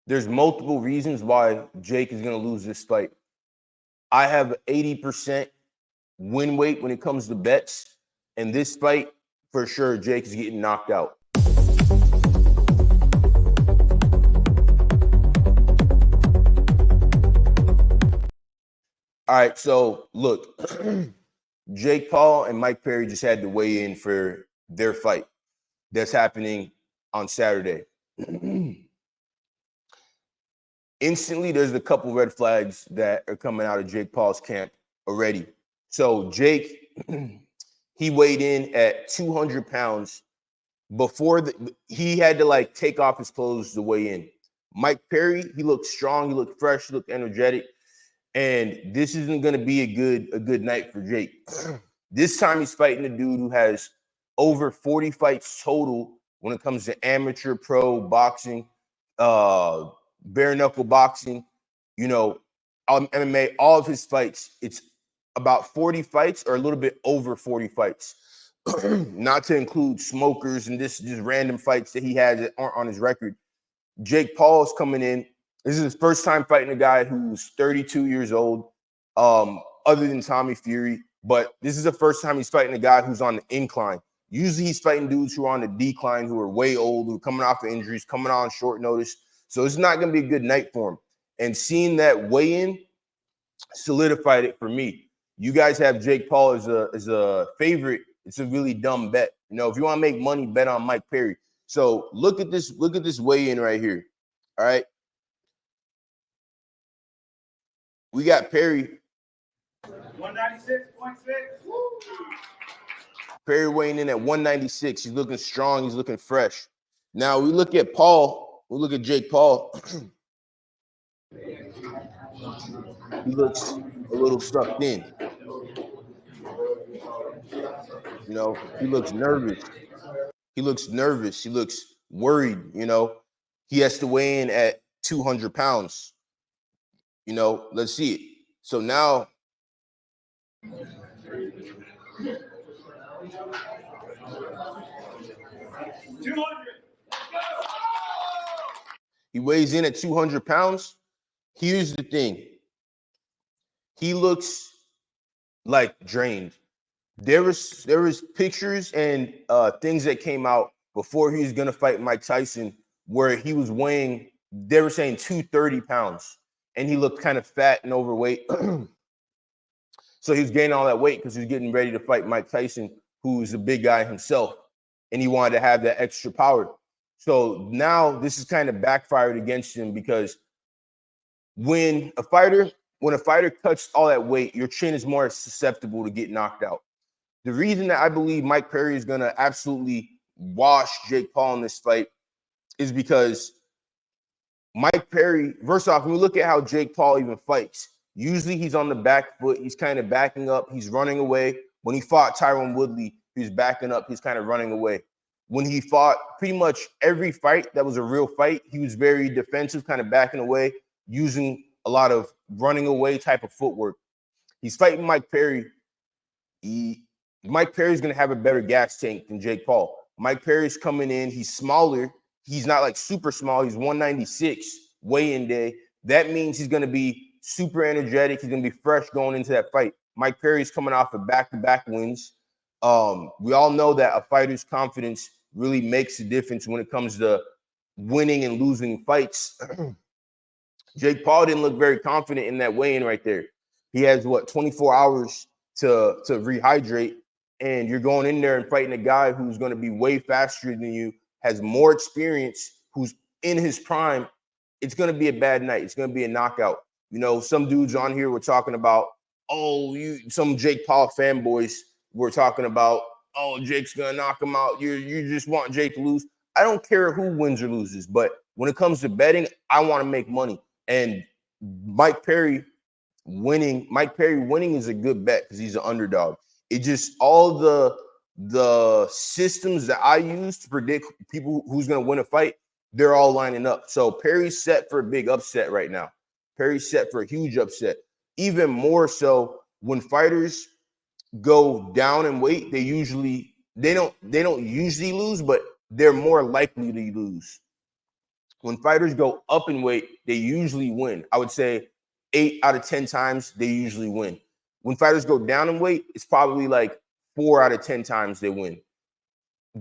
There's multiple reasons why Jake is going to lose this fight. I have 80% win weight when it comes to bets. And this fight, for sure, Jake is getting knocked out. All right, so look, Jake Paul and Mike Perry just had to weigh in for their fight that's happening on Saturday. Instantly, there's a couple red flags that are coming out of Jake Paul's camp already. So Jake, he weighed in at 200 pounds before he had to like take off his clothes to weigh in. Mike Perry, he looked strong, he looked fresh, he looked energetic. And this isn't going to be a good night for Jake. This time he's fighting a dude who has over 40 fights total when it comes to amateur, pro boxing, bare knuckle boxing, you know, MMA, all of his fights. It's about 40 fights or a little bit over 40 fights. Not to include smokers and just random fights that he has that aren't on his record. Jake Paul is coming in. This is his first time fighting a guy who's 32 years old, other than Tommy Fury. But this is the first time he's fighting a guy who's on the incline. Usually he's fighting dudes who are on the decline, who are way old, who are coming off of injuries, coming on short notice. So it's not going to be a good night for him. And seeing that weigh-in solidified it for me. You guys have Jake Paul as a favorite. It's a really dumb bet. You know, if you want to make money, bet on Mike Perry. So look at this weigh-in right here. All right. We got Perry. 196.6. Perry weighing in at 196. He's looking strong. He's looking fresh. Now we look at Paul. We look at Jake Paul. He looks a little sucked in. You know, he looks nervous. He looks nervous. He looks worried. You know, he has to weigh in at 200 pounds. You know, let's see it. So now, he weighs in at 200 pounds. Here's the thing. He looks like drained. There was pictures and things that came out before he was going to fight Mike Tyson where he was weighing, they were saying 230 pounds. And he looked kind of fat and overweight. So he was gaining all that weight because he was getting ready to fight Mike Tyson, who's a big guy himself. And he wanted to have that extra power. So now this is kind of backfired against him because when a fighter cuts all that weight, your chin is more susceptible to get knocked out. The reason that I believe Mike Perry is going to absolutely wash Jake Paul in this fight is because Mike Perry, first off, when we look at how Jake Paul even fights, usually he's on the back foot. He's kind of backing up. He's running away. When he fought Tyron Woodley, he was backing up. He's kind of running away. When he fought pretty much every fight that was a real fight, he was very defensive, kind of backing away, using a lot of running away type of footwork. He's fighting Mike Perry. Mike Perry's going to have a better gas tank than Jake Paul. Mike Perry's coming in. He's smaller. He's not like super small. He's 196 weigh-in day. That means he's going to be super energetic. He's going to be fresh going into that fight. Mike Perry's coming off of back-to-back wins. We all know that a fighter's confidence really makes a difference when it comes to winning and losing fights. Jake Paul didn't look very confident in that weigh-in right there. He has, 24 hours to rehydrate, and you're going in there and fighting a guy who's going to be way faster than you, has more experience, who's in his prime. It's going to be a bad night. It's going to be a knockout. You know, some dudes on here were talking about, some Jake Paul fanboys were talking about, Jake's going to knock him out. You just want Jake to lose. I don't care who wins or loses, but when it comes to betting, I want to make money. And Mike Perry winning is a good bet because he's an underdog. It just all the systems that I use to predict people who's going to win a fight, they're all lining up. So Perry's set for a big upset right now. Perry's set for a huge upset. Even more so when fighters go down in weight, they don't usually lose, but they're more likely to lose. When fighters go up in weight, they usually win. I would say 8 out of 10 times they usually win. When fighters go down in weight, it's probably like 4 out of 10 times they win,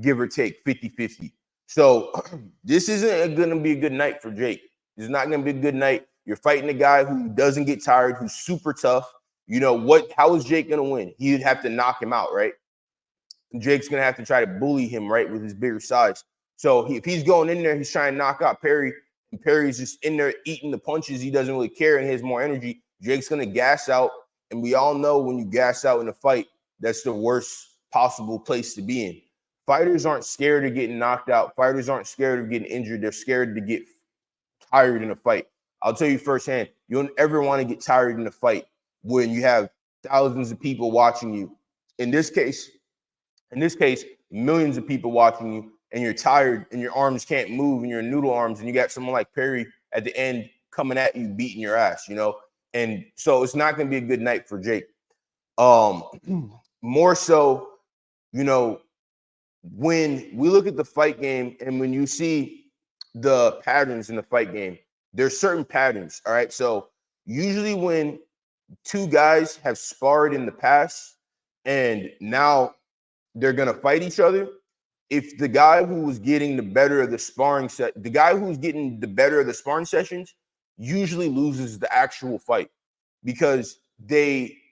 give or take 50-50. So this isn't going to be a good night for Jake. This is not going to be a good night. You're fighting a guy who doesn't get tired, who's super tough. You know what? How is Jake going to win? He'd have to knock him out, right? Jake's going to have to try to bully him, right, with his bigger size. So if he's going in there, he's trying to knock out Perry, and Perry's just in there eating the punches. He doesn't really care and he has more energy. Jake's going to gas out. And we all know when you gas out in a fight, that's the worst possible place to be in. Fighters aren't scared of getting knocked out. Fighters aren't scared of getting injured. They're scared to get tired in a fight. I'll tell you firsthand, you don't ever want to get tired in a fight when you have thousands of people watching you. In this case, millions of people watching you, and you're tired and your arms can't move and you're noodle arms, and you got someone like Perry at the end coming at you, beating your ass, you know? And so it's not going to be a good night for Jake. More so, you know, when we look at the fight game and when you see the patterns in the fight game, there's certain patterns, all right? So usually when two guys have sparred in the past and now they're going to fight each other, if the guy who was getting the better of the sparring sessions usually loses the actual fight, because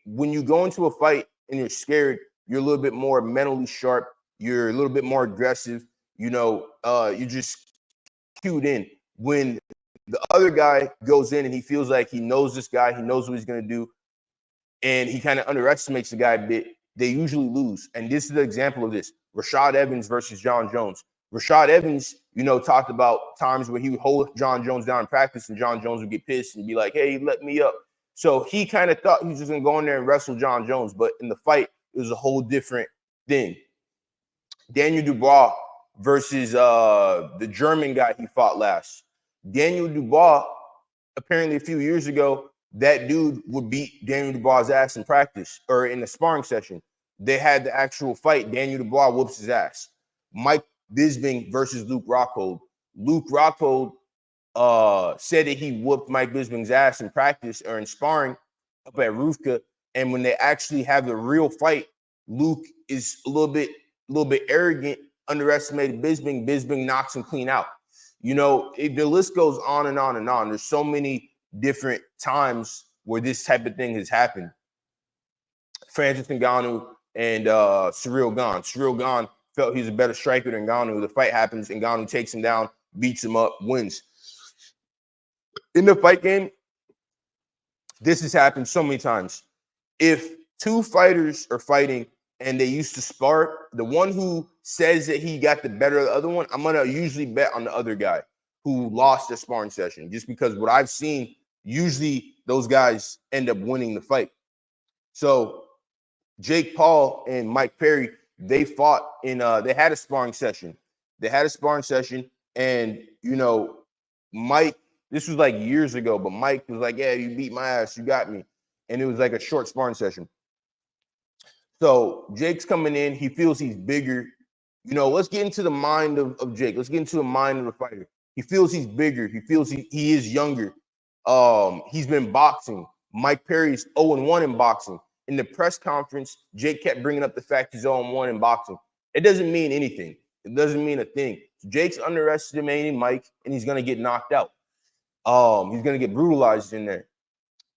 when you go into a fight and you're scared, you're a little bit more mentally sharp, you're a little bit more aggressive, you know, you're just cued in. When the other guy goes in and he feels like he knows this guy, he knows what he's going to do, and he kind of underestimates the guy a bit, they usually lose. And this is the example of this. Rashad Evans versus John Jones. Rashad Evans, you know, talked about times where he would hold John Jones down in practice and John Jones would get pissed and be like, hey, let me up. So he kind of thought he was just going to go in there and wrestle John Jones. But in the fight, it was a whole different thing. Daniel Dubois versus the German guy he fought last. Daniel Dubois, apparently a few years ago, that dude would beat Daniel Dubois' ass in practice or in the sparring session. They had the actual fight. Daniel Dubois whoops his ass. Mike Bisping versus Luke Rockhold. Luke Rockhold said that he whooped Mike Bisping's ass in practice or in sparring up at Rufka. And when they actually have the real fight, Luke is a little bit arrogant, underestimated Bisping. Bisping knocks him clean out. You know, the list goes on and on and on. There's so many different times where this type of thing has happened. Francis Ngannou and Ciryl Gane. Ciryl Gane felt he's a better striker than Ngannou. The fight happens, and Ngannou takes him down, beats him up, wins. In the fight game, this has happened so many times. If two fighters are fighting and they used to spar, the one who says that he got the better of the other one, I'm going to usually bet on the other guy who lost the sparring session, just because what I've seen, usually those guys end up winning the fight. So Jake Paul and Mike Perry, they fought they had a sparring session. And, you know, Mike, this was like years ago, but Mike was like, yeah, you beat my ass, you got me. And it was like a short sparring session. So Jake's coming in, he feels he's bigger. You know, let's get into the mind of Jake. Let's get into the mind of the fighter. He feels he's bigger. He feels he is younger. He's been boxing. Mike Perry's 0-1 in boxing. In the press conference, Jake kept bringing up the fact he's 0-1 in boxing. It doesn't mean anything. It doesn't mean a thing. Jake's underestimating Mike, and he's going to get knocked out. He's going to get brutalized in there.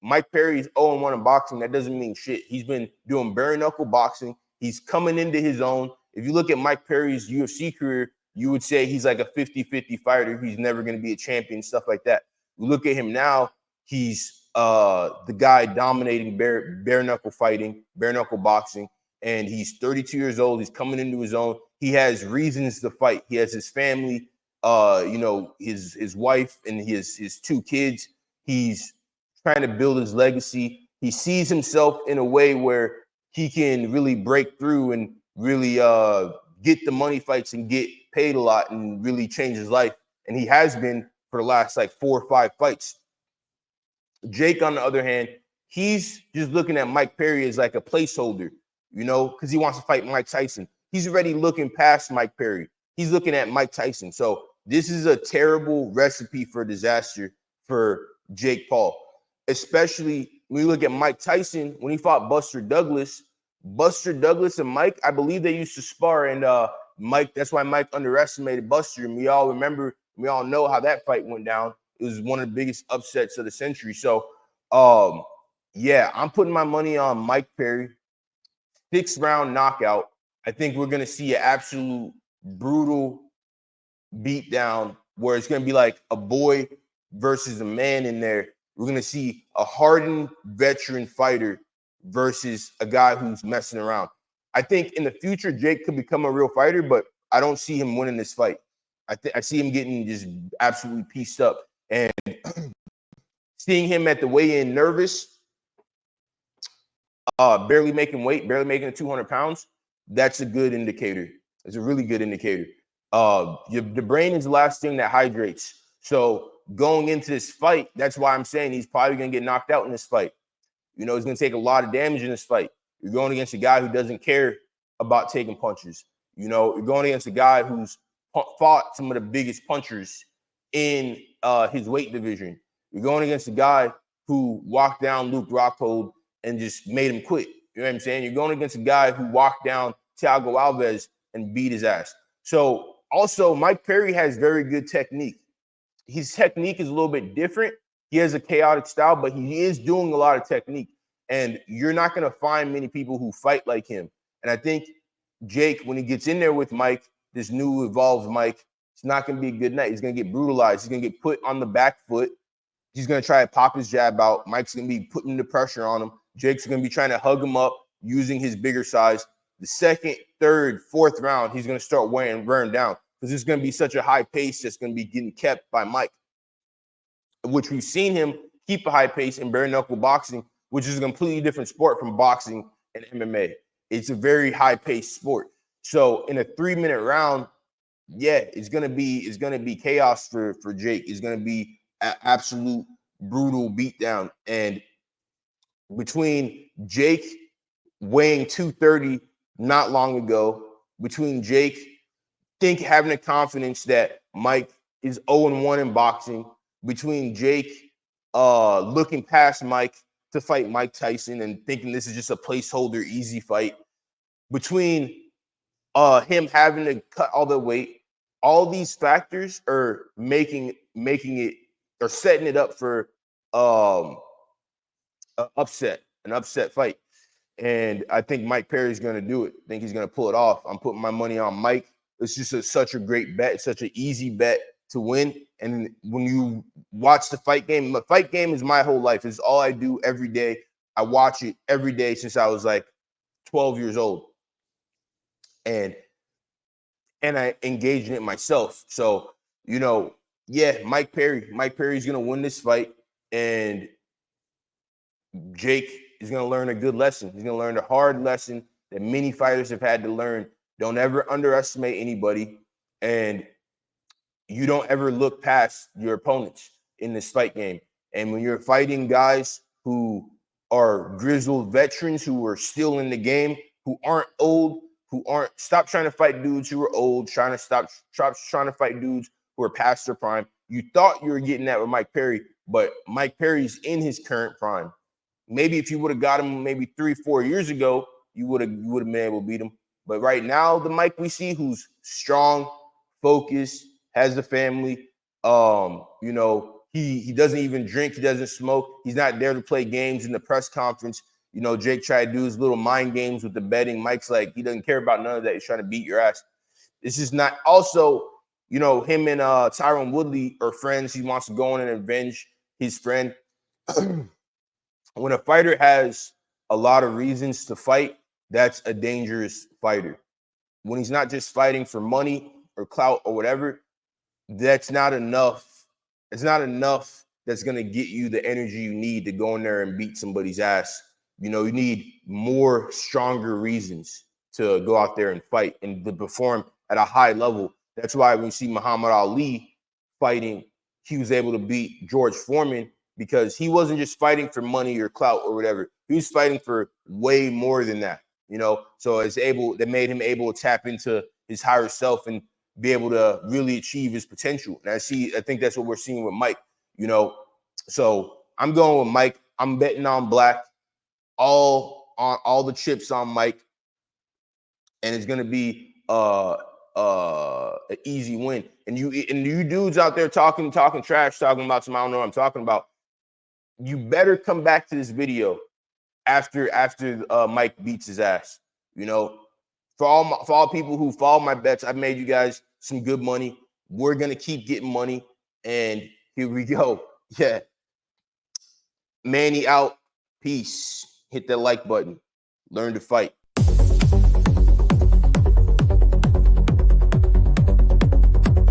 Mike Perry's 0-1 in boxing. That doesn't mean shit. He's been doing bare knuckle boxing. He's coming into his own. If you look at Mike Perry's UFC career, you would say he's like a 50-50 fighter. He's never going to be a champion, stuff like that. You look at him now, he's the guy dominating bare knuckle fighting, bare knuckle boxing, and he's 32 years old. He's coming into his own. He has reasons to fight. He has his family, you know, his wife and his two kids. He's trying to build his legacy. He sees himself in a way where he can really break through and really get the money fights and get paid a lot and really change his life. And he has been for the last like 4 or 5 fights. Jake, on the other hand, he's just looking at Mike Perry as like a placeholder, you know, because he wants to fight Mike Tyson. He's already looking past Mike Perry. He's looking at Mike Tyson. So this is a terrible recipe for disaster for Jake Paul, especially when you look at Mike Tyson when he fought Buster Douglas. Buster Douglas and Mike, I believe they used to spar, and Mike, that's why Mike underestimated Buster. And we all remember, we all know how that fight went down. It was one of the biggest upsets of the century. So, yeah, I'm putting my money on Mike Perry. 6-round knockout. I think we're going to see an absolute brutal beatdown where it's going to be like a boy versus a man in there. We're going to see a hardened veteran fighter versus a guy who's messing around. I think in the future, Jake could become a real fighter, but I don't see him winning this fight. I see him getting just absolutely pieced up. And seeing him at the weigh-in nervous, barely making weight, barely making the 200 pounds, that's a good indicator. It's a really good indicator. The brain is the last thing that hydrates. So going into this fight, that's why I'm saying he's probably going to get knocked out in this fight. You know, he's going to take a lot of damage in this fight. You're going against a guy who doesn't care about taking punches. You know, you're going against a guy who's fought some of the biggest punchers in his weight division. You're going against a guy who walked down Luke Rockhold and just made him quit. You know what I'm saying? You're going against a guy who walked down Thiago Alves and beat his ass. So also, Mike Perry has very good technique. His technique is a little bit different. He has a chaotic style, but he is doing a lot of technique. And you're not going to find many people who fight like him. And I think Jake, when he gets in there with Mike, this new evolved Mike, it's not going to be a good night. He's going to get brutalized. He's going to get put on the back foot. He's going to try to pop his jab out. Mike's going to be putting the pressure on him. Jake's going to be trying to hug him up using his bigger size. The second, third, fourth round, he's going to start wearing down because there's going to be such a high pace that's going to be getting kept by Mike, which we've seen him keep a high pace in bare knuckle boxing, which is a completely different sport from boxing and MMA. It's a very high paced sport. So in a 3-minute round, yeah, it's gonna be chaos for Jake. It's gonna be an absolute brutal beatdown. And between Jake weighing 230 not long ago, between Jake having the confidence that Mike is 0-1 in boxing, between Jake looking past Mike to fight Mike Tyson and thinking this is just a placeholder easy fight, between him having to cut all the weight, all these factors are making it or setting it up for an upset fight. And I think Mike Perry's going to do it. I think he's going to pull it off. I'm putting my money on Mike. It's just such a great bet, such an easy bet to win. And when you watch the fight game is my whole life. It's all I do every day. I watch it every day since I was like 12 years old. And I engage in it myself. So, you know, yeah, Mike Perry's going to win this fight. And Jake is going to learn a good lesson. He's going to learn a hard lesson that many fighters have had to learn. Don't ever underestimate anybody. And you don't ever look past your opponents in this fight game. And when you're fighting guys who are grizzled veterans who are still in the game, who aren't old, stop trying to fight dudes who are old, trying to fight dudes who are past their prime. You thought you were getting that with Mike Perry, but Mike Perry's in his current prime. Maybe if you would have got him maybe 3-4 years ago, you would have been able to beat him. But right now, the Mike we see who's strong, focused, has a family, you know, he doesn't even drink, he doesn't smoke, he's not there to play games in the press conference. You know, Jake tried to do his little mind games with the betting. Mike's like, he doesn't care about none of that. He's trying to beat your ass. This is not also, you know, him and Tyron Woodley are friends. He wants to go in and avenge his friend. When a fighter has a lot of reasons to fight, that's a dangerous fighter. When he's not just fighting for money or clout or whatever, that's not enough. It's not enough that's going to get you the energy you need to go in there and beat somebody's ass. You know, you need more stronger reasons to go out there and fight and to perform at a high level. That's why when you see Muhammad Ali fighting, he was able to beat George Foreman because he wasn't just fighting for money or clout or whatever. He was fighting for way more than that, you know? So that made him able to tap into his higher self and be able to really achieve his potential. And I think that's what we're seeing with Mike, you know. So I'm going with Mike. I'm betting on Black, all the chips on Mike, and it's gonna be an easy win. And you dudes out there talking trash, talking about some, I don't know what I'm talking about. You better come back to this video after Mike beats his ass. You know, for all people who follow my bets, I've made you guys some good money. We're gonna keep getting money, and here we go. Yeah, Manny out. Peace. Hit that like button. Learn to fight.